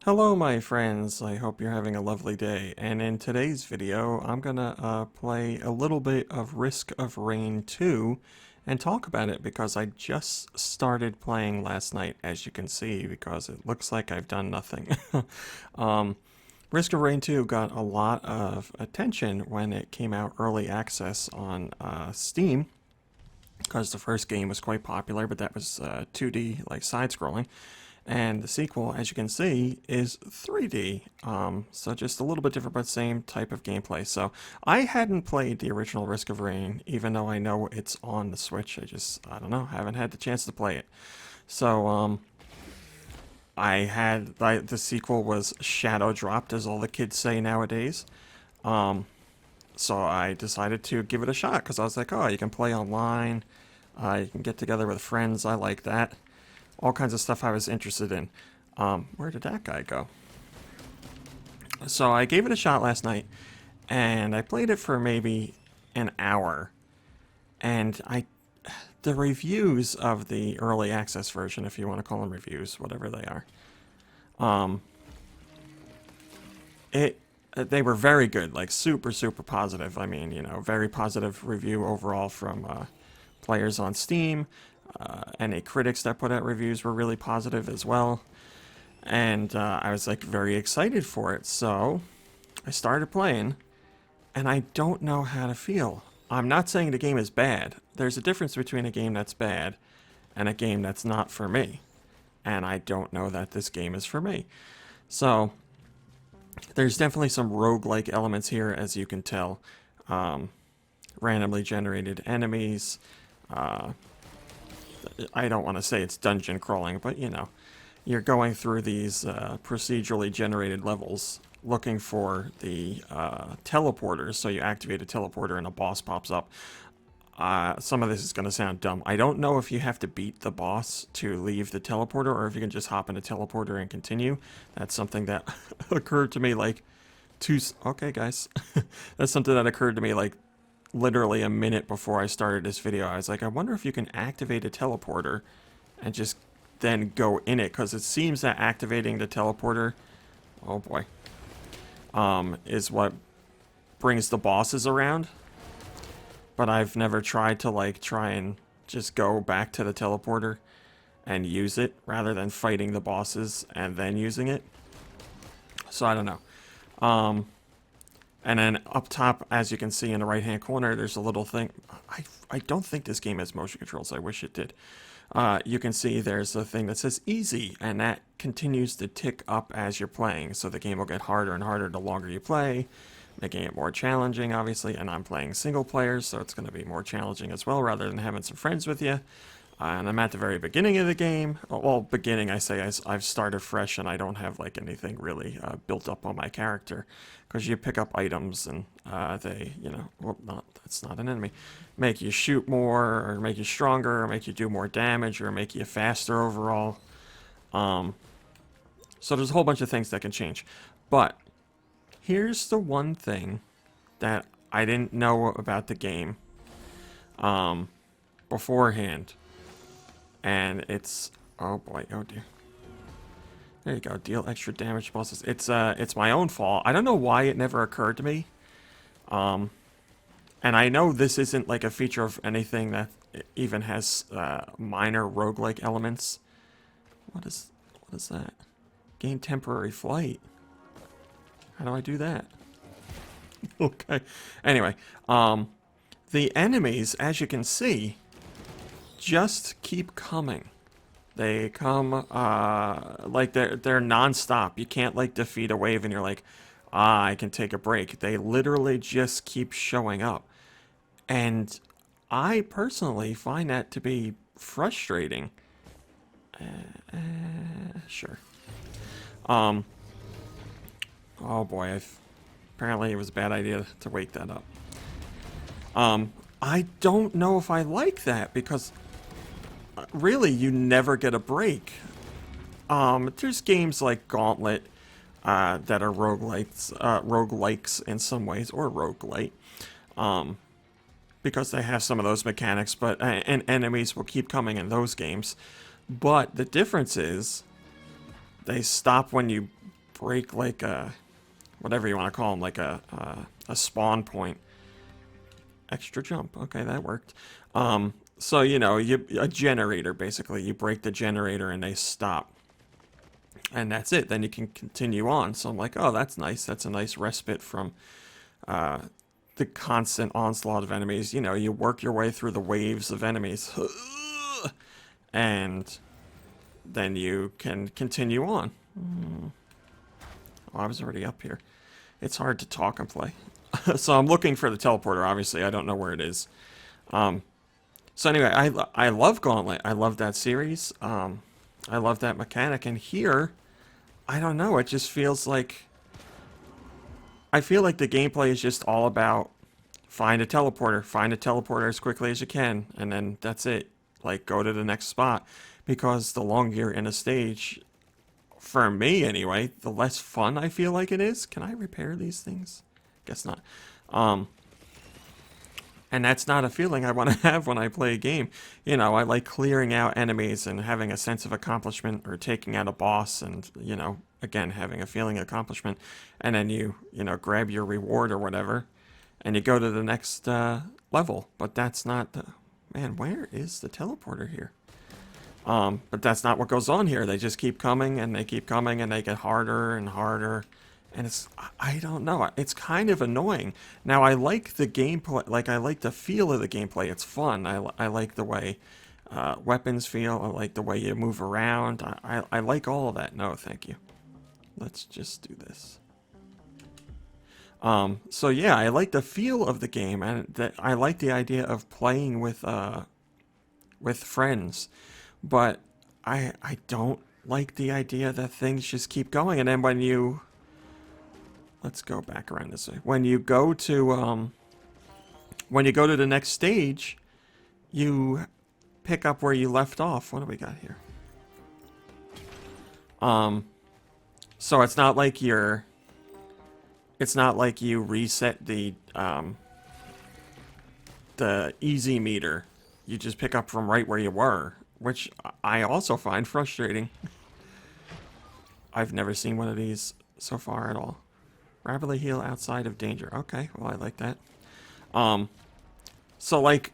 Hello my friends, I hope you're having a lovely day, and in today's video I'm gonna play a little bit of Risk of Rain 2 and talk about it because I just started playing last night, as you can see, because it looks like I've done nothing. um, Risk of Rain 2 got a lot of attention when it came out early access on Steam, because the first game was quite popular, but that was 2D, like side-scrolling. And the sequel, as you can see, is 3D. So just a little bit different, but same type of gameplay. So I hadn't played the original Risk of Rain, even though I know it's on the Switch. I don't know, haven't had the chance to play it. So, the sequel was shadow dropped, as all the kids say nowadays. So I decided to give it a shot, because I was like, oh, you can play online, you can get together with friends, I like that. All kinds of stuff I was interested in. Where did that guy go? So I gave it a shot last night, and I played it for maybe an hour. And the reviews of the early access version, if you want to call them reviews, whatever they are, they were very good, like super, super positive. I mean, very positive review overall from players on Steam. Any critics that put out reviews were really positive as well. And I was like very excited for it. So I started playing, and I don't know how to feel. I'm not saying the game is bad. There's a difference between a game that's bad and a game that's not for me. And I don't know that this game is for me. So there's definitely some roguelike elements here, as you can tell. Randomly generated enemies. I don't want to say it's dungeon crawling, but you're going through these procedurally generated levels looking for the teleporters. So you activate a teleporter and a boss pops up. Some of this is going to sound dumb. I don't know if you have to beat the boss to leave the teleporter, or if you can just hop in a teleporter and continue. That's something that occurred to me like okay, guys. That's something that occurred to me like literally a minute before I started this video. I was like, I wonder if you can activate a teleporter and just then go in it, because it seems that activating the teleporter, oh boy, is what brings the bosses around. But I've never tried to try and just go back to the teleporter and use it rather than fighting the bosses and then using it. So I don't know. And then up top, as you can see in the right-hand corner, there's a little thing. I don't think this game has motion controls. I wish it did. You can see there's a thing that says easy, and that continues to tick up as you're playing. So the game will get harder and harder the longer you play, making it more challenging, obviously. And I'm playing single player, so it's going to be more challenging as well, rather than having some friends with you. And I'm at the very beginning of the game. Well, beginning, I say I've started fresh, and I don't have like anything really built up on my character, because you pick up items and they, that's not an enemy, make you shoot more, or make you stronger, or make you do more damage, or make you faster overall. So there's a whole bunch of things that can change. But here's the one thing that I didn't know about the game beforehand. And it's, oh boy, oh dear. There you go, deal extra damage to bosses. It's my own fault. I don't know why it never occurred to me. And I know this isn't like a feature of anything that even has minor roguelike elements. What is that? Gain temporary flight. How do I do that? Okay. Anyway, the enemies, as you can see, just keep coming. They come like they're non-stop. You can't like defeat a wave and you're like, I can take a break. They literally just keep showing up. And I personally find that to be frustrating. Sure. Oh boy, apparently it was a bad idea to wake that up. I don't know if I like that, because really, you never get a break. There's games like Gauntlet that are roguelikes in some ways, or roguelite, because they have some of those mechanics. But and enemies will keep coming in those games. But the difference is, they stop when you break like a, whatever you want to call them, like a spawn point. Extra jump. Okay, that worked. So you know, a generator basically. You break the generator and they stop, and that's it. Then you can continue on. So I'm like, oh, that's nice. That's a nice respite from the constant onslaught of enemies. You know, you work your way through the waves of enemies, and then you can continue on. Oh, I was already up here. It's hard to talk and play. So I'm looking for the teleporter. Obviously, I don't know where it is. So anyway, I love Gauntlet. I love that series. I love that mechanic. And here, I don't know. It just feels like, I feel like the gameplay is just all about find a teleporter as quickly as you can, and then that's it. Like, go to the next spot. Because the longer you're in a stage, for me anyway, the less fun I feel like it is. Can I repair these things? Guess not. And that's not a feeling I want to have when I play a game. You know, I like clearing out enemies and having a sense of accomplishment, or taking out a boss and, you know, again, having a feeling of accomplishment. And then you know, grab your reward or whatever, and you go to the next level. But that's not the... Man, where is the teleporter here? But that's not what goes on here. They just keep coming, and they keep coming, and they get harder and harder. And it's, I don't know, it's kind of annoying. Now, I like the gameplay, like, I like the feel of the gameplay. It's fun. I like the way weapons feel. I like the way you move around. I like all of that. No, thank you. Let's just do this. So yeah, I like the feel of the game, and that I like the idea of playing with friends. But I don't like the idea that things just keep going, and then when you... Let's go back around this way. When you go to the next stage, you pick up where you left off. What do we got here? So it's not like you reset the easy meter. You just pick up from right where you were, which I also find frustrating. I've never seen one of these so far at all. Rapidly heal outside of danger. Okay, well, I like that. So, like,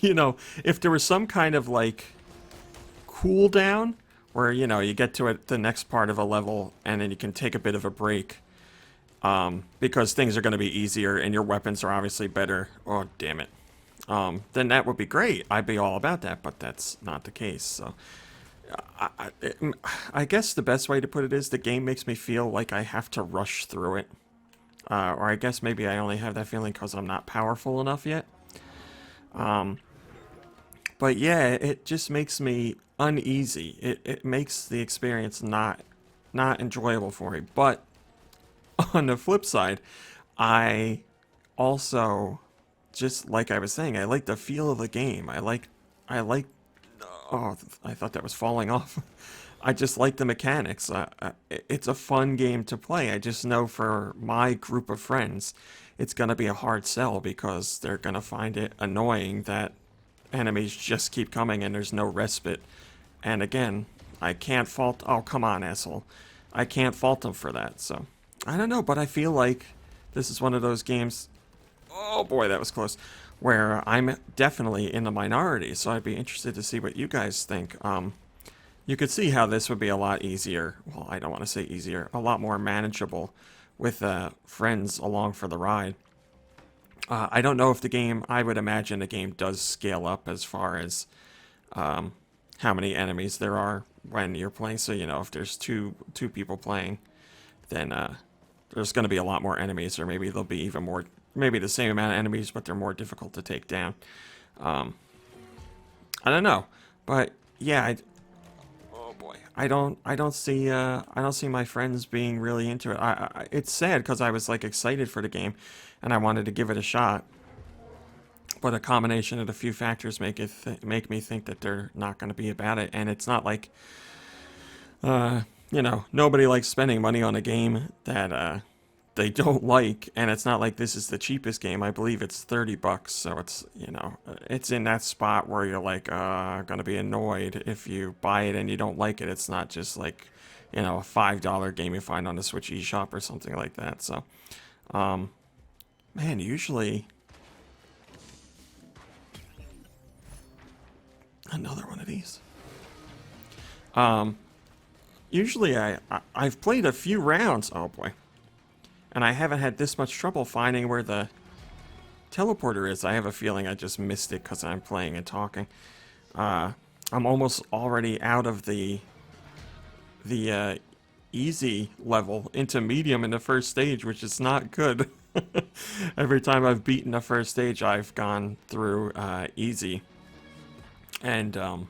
you know, if there was some kind of, like, cooldown where, you know, you get to the next part of a level and then you can take a bit of a break, because things are going to be easier and your weapons are obviously better. Oh, damn it. Then that would be great. I'd be all about that, but that's not the case. So, I guess the best way to put it is the game makes me feel like I have to rush through it. Or I guess maybe I only have that feeling because I'm not powerful enough yet. But yeah, it just makes me uneasy. It makes the experience not enjoyable for me. But on the flip side, I also, just like I was saying, I like the feel of the game. I like, oh, I thought that was falling off. I just like the mechanics. It's a fun game to play. I just know for my group of friends, it's going to be a hard sell because they're going to find it annoying that enemies just keep coming and there's no respite. And again, I can't fault... Oh, come on, asshole. I can't fault them for that, so... I don't know, but I feel like this is one of those games... Oh boy, that was close. Where I'm definitely in the minority, so I'd be interested to see what you guys think. You could see how this would be a lot easier. Well, I don't want to say easier. A lot more manageable with friends along for the ride. I don't know if the game... I would imagine the game does scale up as far as how many enemies there are when you're playing. So, you know, if there's two people playing, then there's going to be a lot more enemies. Or maybe there'll be even more... Maybe the same amount of enemies, but they're more difficult to take down. I don't know. But, yeah, I don't see my friends being really into it. It's sad because I was like excited for the game, and I wanted to give it a shot. But a combination of a few factors make me think that they're not going to be about it. And it's not like, you know, nobody likes spending money on a game that they don't like, and it's not like this is the cheapest game. I believe it's $30, so it's, you know, it's in that spot where you're like, gonna be annoyed if you buy it and you don't like it. It's not just like you know, a $5 game you find on the Switch eShop or something like that. So, man, usually another one of these. Usually I've played a few rounds. Oh boy. And I haven't had this much trouble finding where the teleporter is. I have a feeling I just missed it because I'm playing and talking. I'm almost already out of the easy level into medium in the first stage, which is not good. Every time I've beaten the first stage, I've gone through easy. And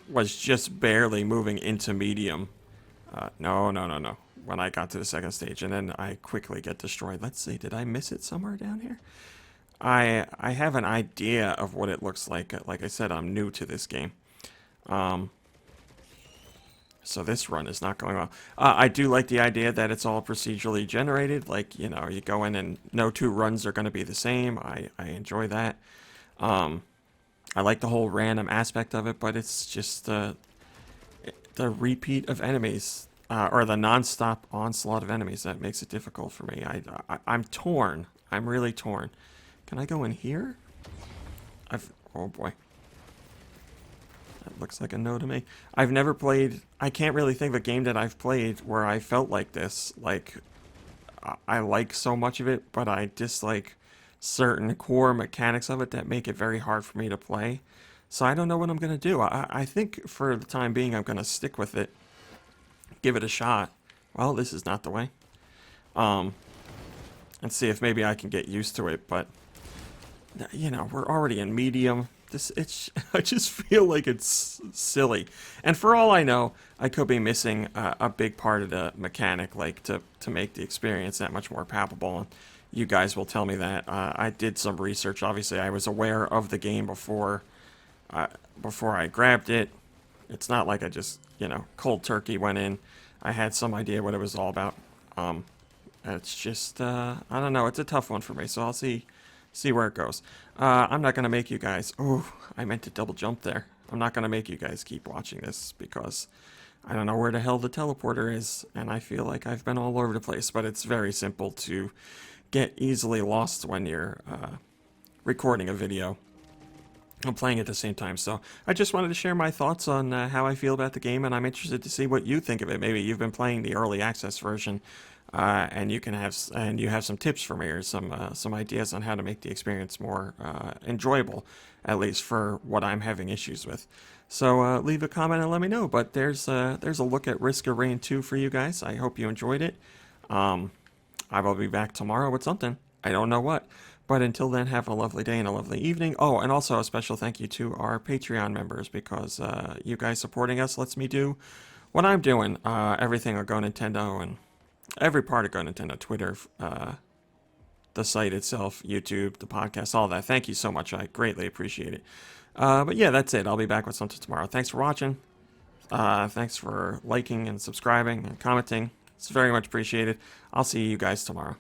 was just barely moving into medium. No. When I got to the second stage, and then I quickly get destroyed. Let's see, did I miss it somewhere down here? I have an idea of what it looks like. Like I said, I'm new to this game. So this run is not going well. I do like the idea that it's all procedurally generated. Like, you know, you go in and no two runs are going to be the same. I enjoy that. I like the whole random aspect of it, but it's just the repeat of enemies. Or the non-stop onslaught of enemies that makes it difficult for me. I'm torn. I'm really torn. Can I go in here? Oh boy. That looks like a no to me. I've never played, I can't really think of a game that I've played where I felt like this. Like, I like so much of it, but I dislike certain core mechanics of it that make it very hard for me to play. So I don't know what I'm going to do. I think for the time being, I'm going to stick with it. Give it a shot. Well, this is not the way. And see if maybe I can get used to it, but you know, we're already in medium. I just feel like it's silly. And for all I know, I could be missing a big part of the mechanic, like to make the experience that much more palpable. And you guys will tell me that. I did some research. Obviously, I was aware of the game before I grabbed it. It's not like I just, you know, cold turkey went in. I had some idea what it was all about. It's just, I don't know. It's a tough one for me, so I'll see where it goes. I'm not going to make you guys... Oh, I meant to double jump there. I'm not going to make you guys keep watching this because I don't know where the hell the teleporter is, and I feel like I've been all over the place, but it's very simple to get easily lost when you're recording a video. I'm playing at the same time, so I just wanted to share my thoughts on how I feel about the game, and I'm interested to see what you think of it. Maybe you've been playing the early access version, and you have some tips for me or some ideas on how to make the experience more enjoyable, at least for what I'm having issues with. So leave a comment and let me know. But there's a look at Risk of Rain 2 for you guys. I hope you enjoyed it. I will be back tomorrow with something. I don't know what. But until then, have a lovely day and a lovely evening. Oh, and also a special thank you to our Patreon members, because you guys supporting us lets me do what I'm doing. Everything on Go Nintendo and every part of Go Nintendo, Twitter, the site itself, YouTube, the podcast, all that. Thank you so much. I greatly appreciate it. But yeah, that's it. I'll be back with something tomorrow. Thanks for watching. Thanks for liking and subscribing and commenting. It's very much appreciated. I'll see you guys tomorrow.